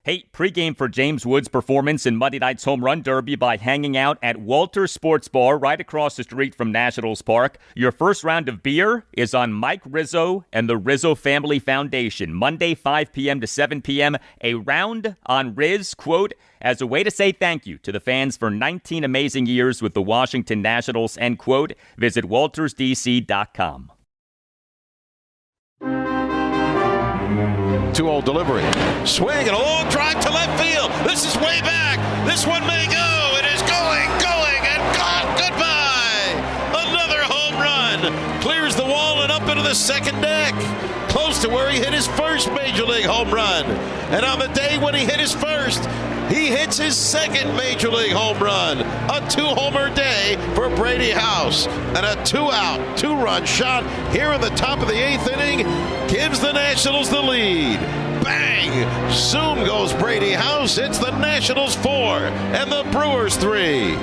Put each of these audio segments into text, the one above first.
Hey, pregame for James Wood's performance in Monday night's Home Run Derby by hanging out at Walter's Sports Bar right across the street from Nationals Park. Your first round of beer is on Mike Rizzo and the Rizzo Family Foundation. Monday, 5 p.m. to 7 p.m., a round on Riz, quote, as a way to say thank you to the fans for 19 amazing years with the Washington Nationals, end quote. Visit waltersdc.com. 2-0 delivery. Swing and a long drive to left field. This is way back. This one may go. It is going, and gone. Goodbye. Another home run. Clears the wall and up into the second deck. Close to where he hit his first Major League home run. And on the day when he hit his first, he hits his second Major League home run. A two-homer day for Brady House. And a two-out, two-run shot here in the top of the eighth inning gives the Nationals the lead. Bang! Zoom goes Brady House. It's the Nationals 4 and the Brewers 3.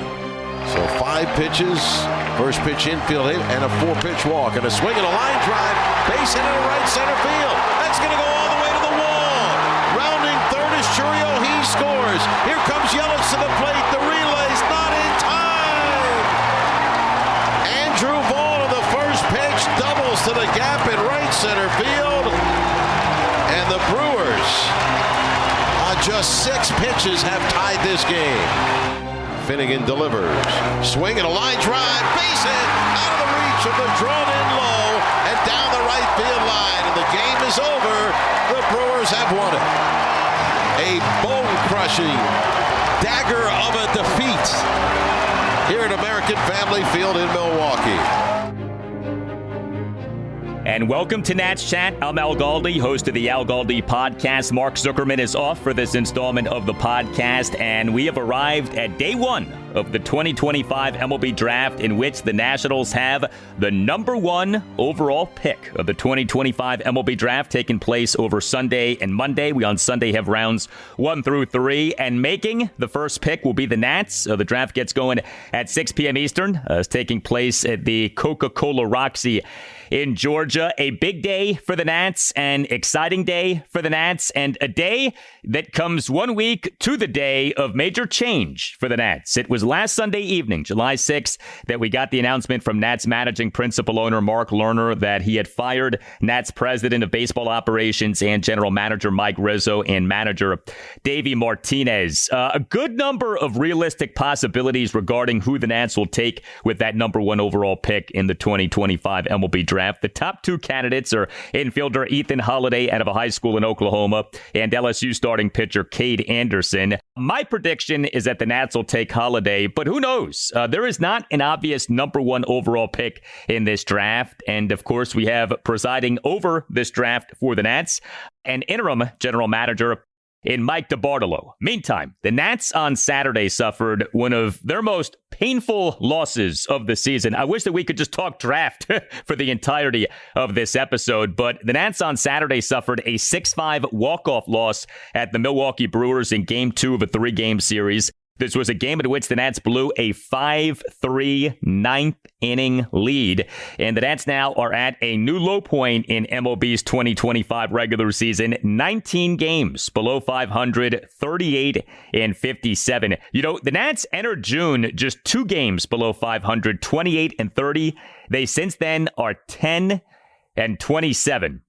So 5 pitches, first pitch infield hit, and a 4-pitch walk, and a swing and a line drive, base hit into right center field. That's going to go all the way to the wall. Rounding third is Churio. He scores. Here comes Yelich to the plate. The relay's not in time. Andrew Vaughn on the first pitch doubles to the gap in right center field, and the Brewers on just 6 pitches have tied this game. Finnegan delivers. Swing and a line drive. Base hit out of the reach of the drawn-in low and down the right field line. And the game is over. The Brewers have won it. A bone-crushing dagger of a defeat here at American Family Field in Milwaukee. And welcome to Nats Chat. I'm Al Galdi, host of the Al Galdi podcast. Mark Zuckerman is off for this installment of the podcast, and we have arrived at day one of the 2025 MLB Draft, in which the Nationals have the number 1 overall pick of the 2025 MLB Draft, taking place over Sunday and Monday. We on Sunday have rounds 1 through 3, and making the first pick will be the Nats. The draft gets going at 6 p.m. Eastern. It's taking place at the Coca-Cola Roxy in Georgia. A big day for the Nats, an exciting day for the Nats, and a day that comes 1 week to the day of major change for the Nats. It was last Sunday evening, July 6th, that we got the announcement from Nats managing principal owner Mark Lerner that he had fired Nats president of baseball operations and general manager Mike Rizzo and manager Davey Martinez. A good number of realistic possibilities regarding who the Nats will take with that number 1 overall pick in the 2025 MLB Draft. The top 2 candidates are infielder Ethan Holliday out of a high school in Oklahoma and LSU starting pitcher Kade Anderson. My prediction is that the Nats will take Holliday, but who knows? There is not an obvious number 1 overall pick in this draft. And of course, we have presiding over this draft for the Nats, an interim general manager in Mike DeBartolo. Meantime, the Nats on Saturday suffered one of their most painful losses of the season. I wish that we could just talk draft for the entirety of this episode, but the Nats on Saturday suffered a 6-5 walk-off loss at the Milwaukee Brewers in Game 2 of a 3-game series. This was a game in which the Nats blew a 5-3 ninth-inning lead, and the Nats now are at a new low point in MLB's 2025 regular season. 19 games below 500, 38-57. You know, the Nats entered June just 2 games below 500, 28-30. They since then are 10-27.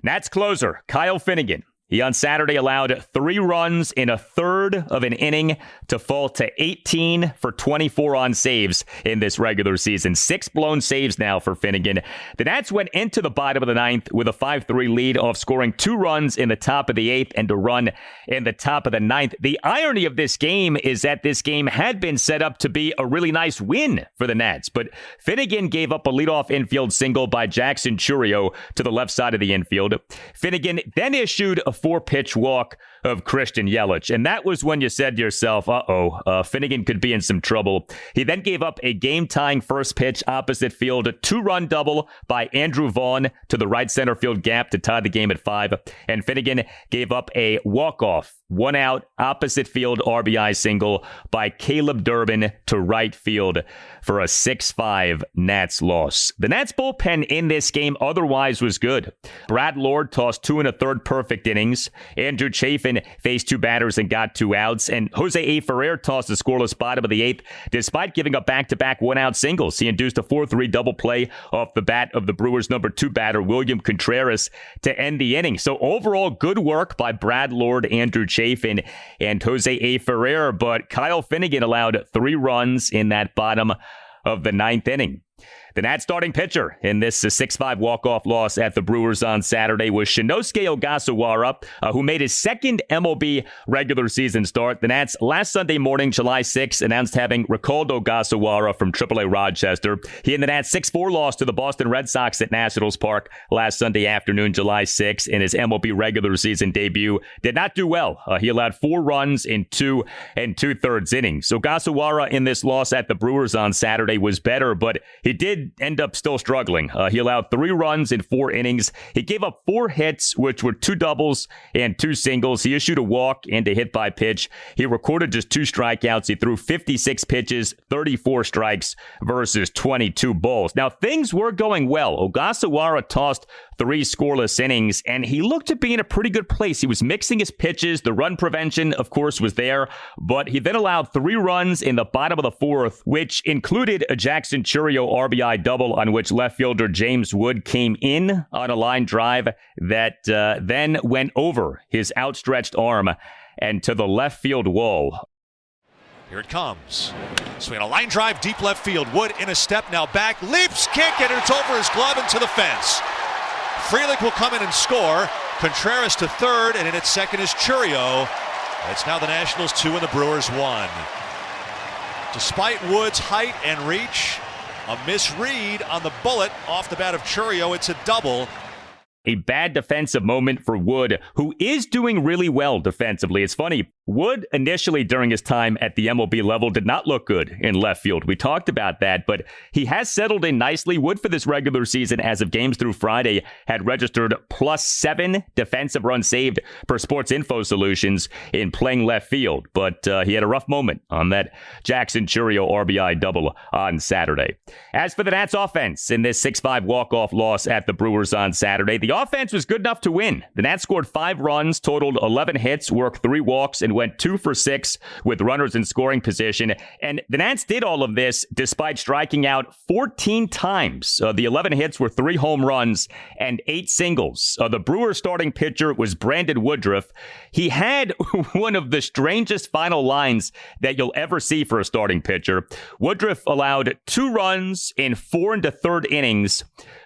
Nats closer Kyle Finnegan. He on Saturday allowed 3 runs in a third of an inning to fall to 18 for 24 on saves in this regular season. 6 blown saves now for Finnegan. The Nats went into the bottom of the 9th with a 5-3 lead off scoring 2 runs in the top of the 8th and a run in the top of the 9th. The irony of this game is that this game had been set up to be a really nice win for the Nats, but Finnegan gave up a leadoff infield single by Jackson Churio to the left side of the infield. Finnegan then issued a 4-pitch walk of Christian Yelich. And that was when you said to yourself, Finnegan could be in some trouble. He then gave up a game-tying first pitch opposite field, a 2-run double by Andrew Vaughn to the right center field gap to tie the game at 5. And Finnegan gave up a walk-off, 1-out opposite field RBI single by Caleb Durbin to right field for a 6-5 Nats loss. The Nats bullpen in this game otherwise was good. Brad Lord tossed 2 1/3 perfect innings. Andrew Chafin Durbin faced two batters and got two outs. And Jose A. Ferrer tossed the scoreless bottom of the eighth despite giving up back-to-back one-out singles. He induced a 4-3 double play off the bat of the Brewers' number 2 batter, William Contreras, to end the inning. So overall, good work by Brad Lord, Andrew Chafin, and Jose A. Ferrer. But Kyle Finnegan allowed 3 runs in that bottom of the 9th inning. The Nats starting pitcher in this 6-5 walk-off loss at the Brewers on Saturday was Shinnosuke Ogasawara, who made his second MLB regular season start. The Nats last Sunday morning, July 6, announced having recalled Ogasawara from AAA-Rochester. He and the Nats 6-4 loss to the Boston Red Sox at Nationals Park last Sunday afternoon, July 6, in his MLB regular season debut. Did not do well. He allowed 4 runs in 2 2/3 innings. Ogasawara in this loss at the Brewers on Saturday was better, but he did end up still struggling. He allowed 3 runs in 4 innings. He gave up 4 hits, which were 2 doubles and 2 singles. He issued a walk and a hit by pitch. He recorded just 2 strikeouts. He threw 56 pitches, 34 strikes versus 22 balls. Now, things were going well. Ogasawara tossed 3 scoreless innings, and he looked to be in a pretty good place. He was mixing his pitches. The run prevention, of course, was there, but he then allowed 3 runs in the bottom of the 4th, which included a Jackson Chourio RBI double on which left fielder James Wood came in on a line drive that then went over his outstretched arm and to the left field wall. Here it comes. Swing a line drive, deep left field. Wood in a step, now back, leaps, kick, and it's over his glove and to the fence. Frelick will come in and score. Contreras to third, and in at second is Chourio. It's now the Nationals 2 and the Brewers 1. Despite Wood's height and reach, a misread on the bullet off the bat of Chourio. It's a double. A bad defensive moment for Wood, who is doing really well defensively. It's funny, Wood initially during his time at the MLB level did not look good in left field. We talked about that, but he has settled in nicely. Wood for this regular season, as of games through Friday, had registered +7 defensive runs saved per Sports Info Solutions in playing left field. But he had a rough moment on that Jackson Chourio RBI double on Saturday. As for the Nats offense in this 6-5 walk-off loss at the Brewers on Saturday, the offense was good enough to win. The Nats scored 5 runs, totaled 11 hits, worked 3 walks, and went 2 for 6 with runners in scoring position. And the Nats did all of this despite striking out 14 times. The 11 hits were 3 home runs and 8 singles. The Brewers starting pitcher was Brandon Woodruff. He had one of the strangest final lines that you'll ever see for a starting pitcher. Woodruff allowed 2 runs in 4 1/3 innings,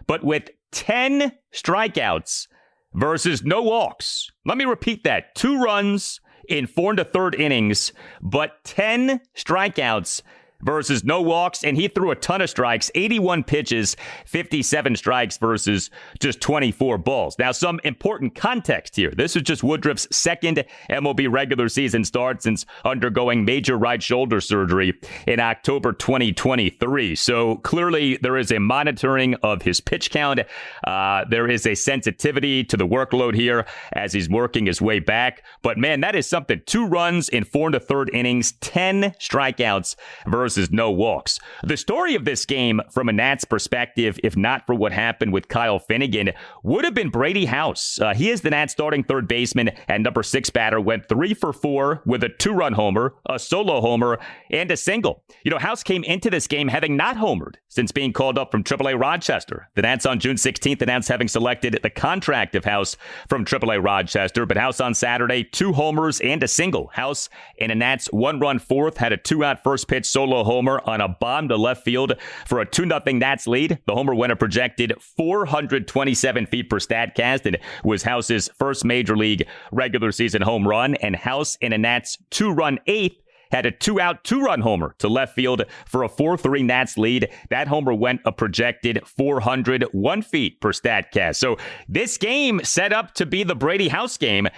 but with 10 strikeouts versus no walks. Let me repeat that. 2 runs in 4 1/3 innings, but 10 strikeouts versus no walks, and he threw a ton of strikes, 81 pitches, 57 strikes versus just 24 balls. Now, some important context here. This is just Woodruff's second MLB regular season start since undergoing major right shoulder surgery in October 2023. So clearly there is a monitoring of his pitch count. There is a sensitivity to the workload here as he's working his way back. But man, that is something. 2 runs in 4 1/3 innings, 10 strikeouts versus no walks. The story of this game from a Nats perspective, if not for what happened with Kyle Finnegan, would have been Brady House. He is the Nats starting third baseman and number 6 batter, went 3 for 4 with a 2-run homer, a solo homer, and a single. You know, House came into this game having not homered since being called up from AAA-Rochester. The Nats on June 16th announced having selected the contract of House from AAA-Rochester, but House on Saturday, 2 homers and a single. House in a Nats 1-run 4th had a 2-out first pitch solo homer on a bomb to left field for a 2-0 Nats lead. The homer went a projected 427 feet per Statcast and was House's first major league regular season home run. And House in a Nats 2-run 8th had a 2-out 2-run homer to left field for a 4-3 Nats lead. That homer went a projected 401 feet per Statcast. So this game set up to be the Brady House game.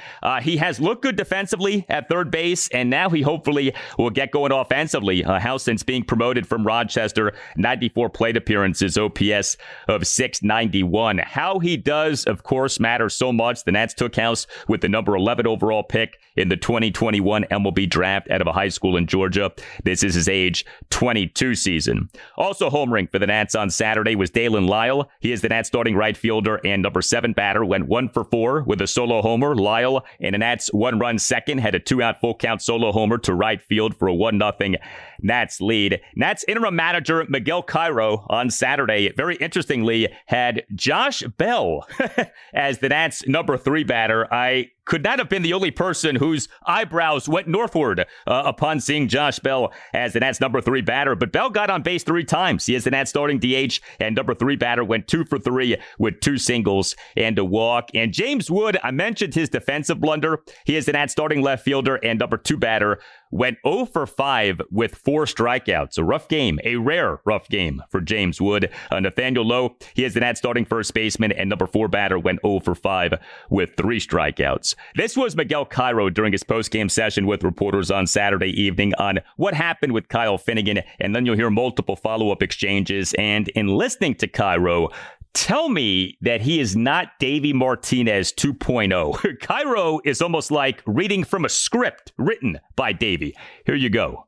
He has looked good defensively at third base, and now he hopefully will get going offensively. House, since being promoted from Rochester, 94 plate appearances, OPS of 691. How he does, of course, matters so much. The Nats took House with the number 11 overall pick in the 2021 MLB Draft out of a high school school in Georgia. This is his age 22 season. Also homering for the Nats on Saturday was Dalen Lyle. He is the Nats starting right fielder and number 7 batter. Went 1 for 4 with a solo homer. Lyle, in a Nats 1-run second, had a 2-out full count solo homer to right field for a 1-0 Nats lead. Nats interim manager Miguel Cairo on Saturday, very interestingly, had Josh Bell as the Nats number 3 batter. I could not have been the only person whose eyebrows went northward upon seeing Josh Bell as the Nats number 3 batter. But Bell got on base 3 times. He is the Nats starting DH, and number 3 batter went 2 for 3 with 2 singles and a walk. And James Wood, I mentioned his defensive blunder. He is the Nats starting left fielder and number 2 batter. Went 0 for 5 with 4 strikeouts. A rough game, a rare rough game for James Wood. Nathaniel Lowe, he is the Nats starting first baseman, and number 4 batter went 0 for 5 with 3 strikeouts. This was Miguel Cairo during his postgame session with reporters on Saturday evening on what happened with Kyle Finnegan, and then you'll hear multiple follow-up exchanges. And in listening to Cairo, tell me that he is not Davey Martinez 2.0. Cairo is almost like reading from a script written by Davey. Here you go.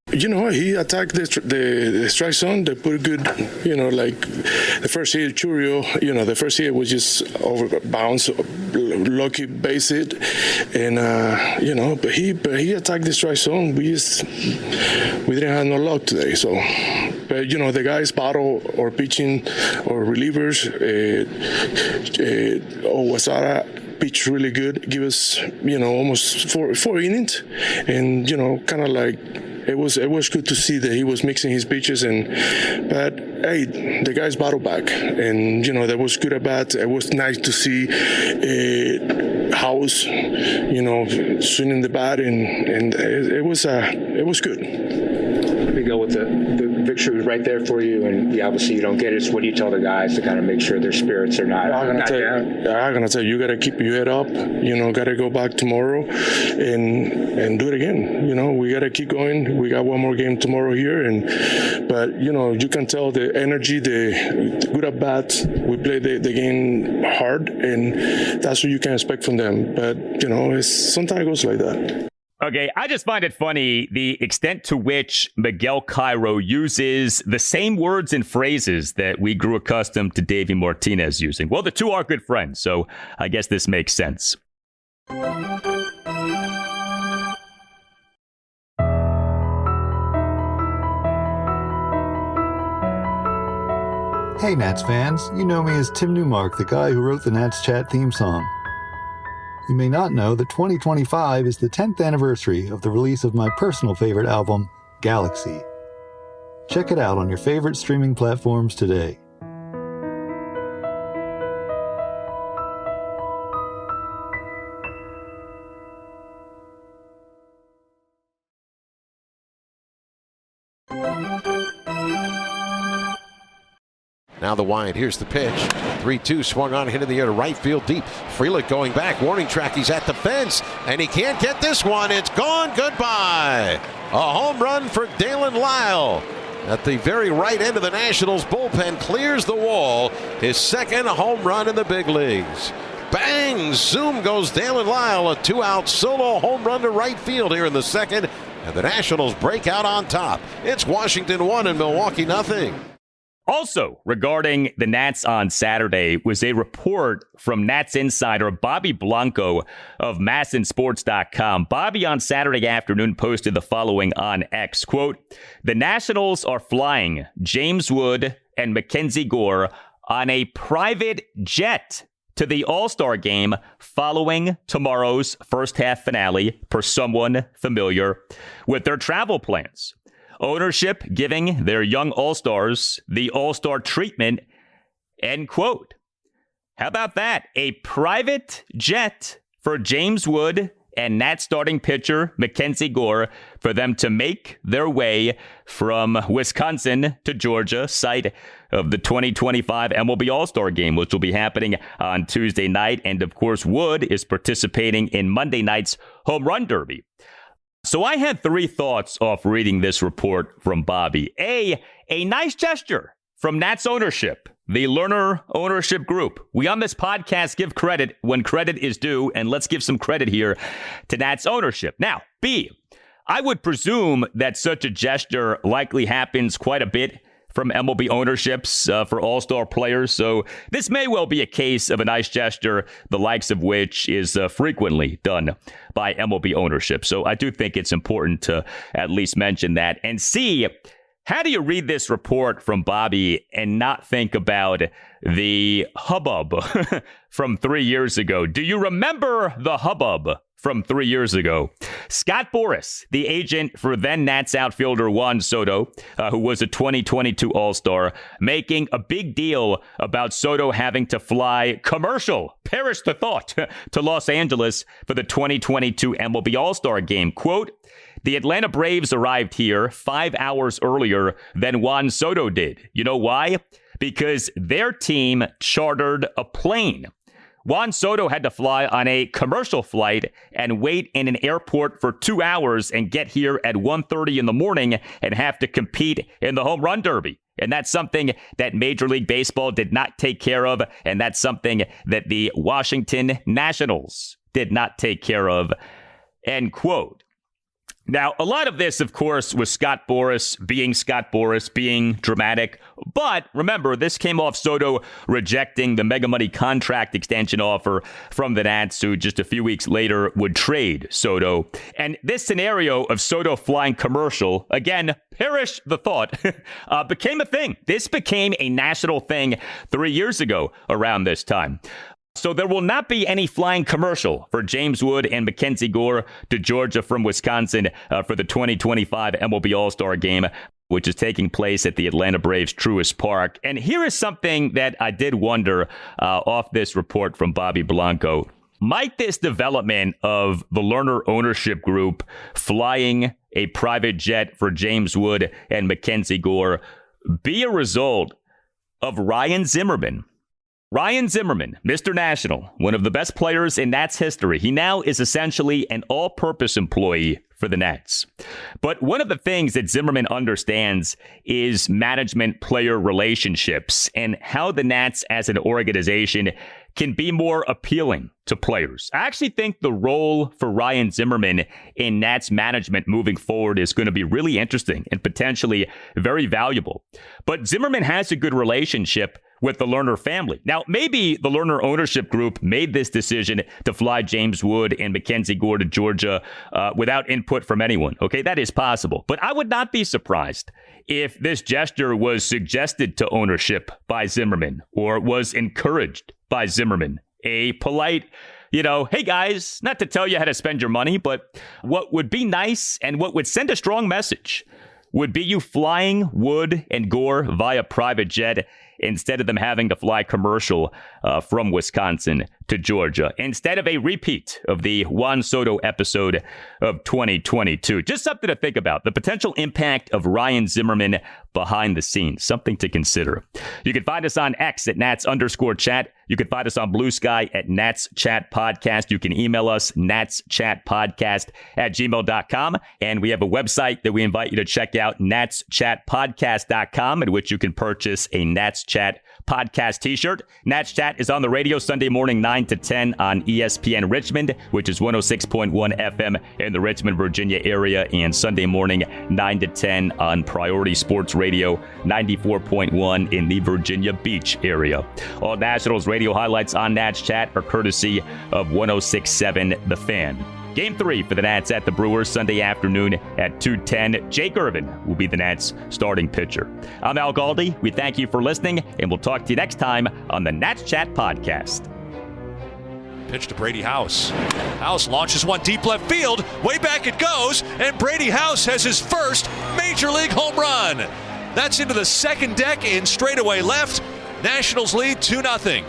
He attacked the strike zone. They put good, like the first hit, Churio, the first hit was just over bounce, lucky base hit. And, but he attacked the strike zone. We didn't have no luck today. So, but, the guys, battle or pitching or relievers, Ogasawara pitched really good, give us, almost four innings. And, kind of like, it was good to see that he was mixing his pitches, but hey, the guys battled back, and that was good at bat. It was nice to see House, swinging the bat, and it was good. We go with the victory was right there for you, and obviously you don't get it. So what do you tell the guys to kind of make sure their spirits are not down? I'm gonna tell you, you gotta keep your head up. Gotta go back tomorrow and do it again. We gotta keep going. We got one more game tomorrow here, but you can tell the energy, the good at bat. We play the game hard, and that's what you can expect from them. But sometimes it goes like that. Okay, I just find it funny the extent to which Miguel Cairo uses the same words and phrases that we grew accustomed to Davey Martinez using. Well, the two are good friends, so I guess this makes sense. Hey Nats fans, you know me as Tim Newmark, the guy who wrote the Nats Chat theme song. You may not know that 2025 is the 10th anniversary of the release of my personal favorite album, Galaxy. Check it out on your favorite streaming platforms today. Now the wide. Here's the pitch. 3-2 swung on, hit in the air to right field deep. Frelick going back. Warning track. He's at the fence. And he can't get this one. It's gone. Goodbye. A home run for Dalen Lyle. At the very right end of the Nationals bullpen. Clears the wall. His second home run in the big leagues. Bang! Zoom goes Dalen Lyle. A 2-out solo home run to right field here in the second. And the Nationals break out on top. It's Washington 1 and Milwaukee 0. Also, regarding the Nats on Saturday was a report from Nats insider Bobby Blanco of MASNsports.com. Bobby on Saturday afternoon posted the following on X, quote, "The Nationals are flying James Wood and MacKenzie Gore on a private jet to the All-Star game following tomorrow's first half finale per someone familiar with their travel plans. Ownership giving their young All-Stars the All-Star treatment," end quote. How about that? A private jet for James Wood and Nats starting pitcher MacKenzie Gore for them to make their way from Wisconsin to Georgia, site of the 2025 MLB All-Star Game, which will be happening on Tuesday night. And of course, Wood is participating in Monday night's Home Run Derby. So I had 3 thoughts off reading this report from Bobby. A nice gesture from Nats ownership, the Lerner ownership group. We on this podcast give credit when credit is due, and let's give some credit here to Nats ownership. Now, B, I would presume that such a gesture likely happens quite a bit from MLB ownerships for all-star players. So this may well be a case of a nice gesture, the likes of which is frequently done by MLB ownership. So I do think it's important to at least mention that. And see, how do you read this report from Bobby and not think about the hubbub from 3 years ago? Do you remember the hubbub from 3 years ago? Scott Boras, the agent for then Nats outfielder Juan Soto, who was a 2022 All-Star, making a big deal about Soto having to fly commercial, perish the thought, to Los Angeles for the 2022 MLB All-Star game. Quote, "The Atlanta Braves arrived here 5 hours earlier than Juan Soto did. You know why? Because their team chartered a plane. Juan Soto had to fly on a commercial flight and wait in an airport for 2 hours and get here at 1:30 in the morning and have to compete in the home run derby. And that's something that Major League Baseball did not take care of. And that's something that the Washington Nationals did not take care of." End quote. Now, a lot of this, of course, was Scott Boras, being dramatic. But remember, this came off Soto rejecting the mega money contract extension offer from the Nats, who just a few weeks later would trade Soto. And this scenario of Soto flying commercial, again, perish the thought, became a thing. This became a national thing 3 years ago around this time. So there will not be any flying commercial for James Wood and MacKenzie Gore to Georgia from Wisconsin for the 2025 MLB All-Star Game, which is taking place at the Atlanta Braves Truist Park. And here is something that I did wonder off this report from Bobby Blanco. Might this development of the Lerner ownership group flying a private jet for James Wood and MacKenzie Gore be a result of Ryan Zimmerman? Ryan Zimmerman, Mr. National, one of the best players in Nats history. He now is essentially an all-purpose employee for the Nats. But one of the things that Zimmerman understands is management-player relationships and how the Nats as an organization can be more appealing to players. I actually think the role for Ryan Zimmerman in Nats management moving forward is going to be really interesting and potentially very valuable. But Zimmerman has a good relationship with the Lerner family. Now, maybe the Lerner ownership group made this decision to fly James Wood and MacKenzie Gore to Georgia without input from anyone. Okay, that is possible. But I would not be surprised if this gesture was suggested to ownership by Zimmerman or was encouraged by Zimmerman. A polite, hey guys, not to tell you how to spend your money, but what would be nice and what would send a strong message would be you flying Wood and Gore via private jet instead of them having to fly commercial from Wisconsin to Georgia, instead of a repeat of the Juan Soto episode of 2022. Just something to think about. The potential impact of Ryan Zimmerman behind the scenes. Something to consider. You can find us on X at Nats_chat. You can find us on Blue Sky at Nats Chat Podcast. You can email us natschatpodcast@gmail.com. And we have a website that we invite you to check out, natschatpodcast.com, at which you can purchase a Nats Chat Podcast t-shirt. Nats Chat is on the radio Sunday morning 9 to 10 on ESPN Richmond, which is 106.1 FM in the Richmond, Virginia area, and Sunday morning 9 to 10 on Priority Sports Radio 94.1 in the Virginia Beach area. All Nationals radio highlights on Nats Chat are courtesy of 106.7 The Fan. Game 3 for the Nats at the Brewers Sunday afternoon at 2:10. Jake Irvin will be the Nats starting pitcher. I'm Al Galdi. We thank you for listening, and we'll talk to you next time on the Nats Chat Podcast. Pitch to Brady House. House launches one deep left field. Way back it goes, and Brady House has his first Major League home run. That's into the second deck in straightaway left. Nationals lead 2-0.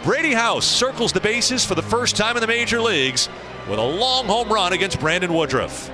Brady House circles the bases for the first time in the major leagues with a long home run against Brandon Woodruff.